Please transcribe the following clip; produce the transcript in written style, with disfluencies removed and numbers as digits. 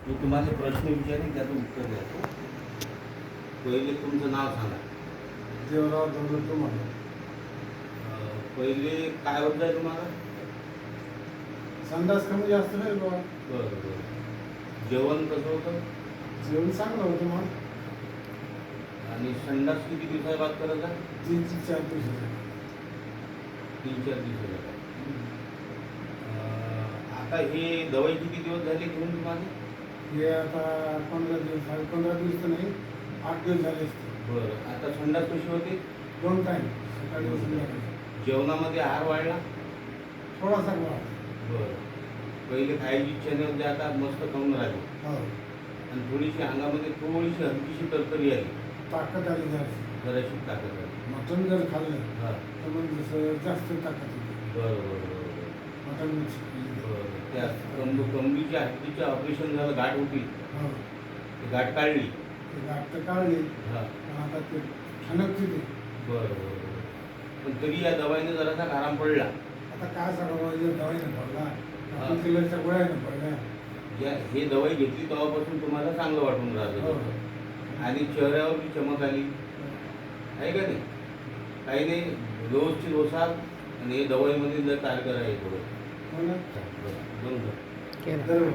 मी तुम्हाला प्रश्न विचारेन त्याचं उत्तर द्या. पहिले तुमचं नाव सांगा. देवराव दौलत तुम्हाला पहिले काय होत आहे तुम्हाला? संडास कमी जास्त नाही बाबा. बरं बरं. जेवण कसं होतं? जेवण चांगलं होतं मग. आणि संडास किती दिवसाबाद करायचा? 3 ते 4 दिवस. 3-4 दिवसाला. आता हे दवाई किती दिवस झाले घेऊन तुम्हाला? हे आता 15 दिवस झाले. 15 दिवस तर नाही, 8 दिवस झाले असते. बरं. आता संडास कशी होते? 2 टाईम, सकाळी व संध्याकाळी. जेवणामध्ये आहार वाढला? थोडासा वाढ. बरं. पहिले खायची इच्छा नाही होती, आता मस्त खाऊन राहिली. हो. आणि थोडीशी अंगामध्ये थोडीशी हलकीशी तरतरी आली. ताकद आली जराशी. जराशी ताकद आली. मटण जर खाल्लं हां. तर मग जसं जास्त ताकद येते. बरं बरं बरं. मटण मिक्स केलं. बरं. त्या कमबीच्या हड्डीचं ऑपरेशन झालं, गाठ होती. हो. ती गाठ काढली. ते गाठ तर काढली, हां. पण आता ते ठणकते ते. बरं बरं बरं. पण तरी या दवाईने जरासा आराम पडला. आता काय सांगावं, दवाईनं पडला, हा. किलोच्या गोळ्यानं पडल्या. हे दवाई घेतली तेव्हापासून तुम्हाला चांगलं वाटून राहिलं. हो. आणि चेहऱ्यावर बी चमक आली आहे का नाही? काही नाही, व्यवस्थित बसाल आणि हे दवाईमध्ये जर काय करायचं थोडं. हो ना. बरं. बंद कर. बरोबर.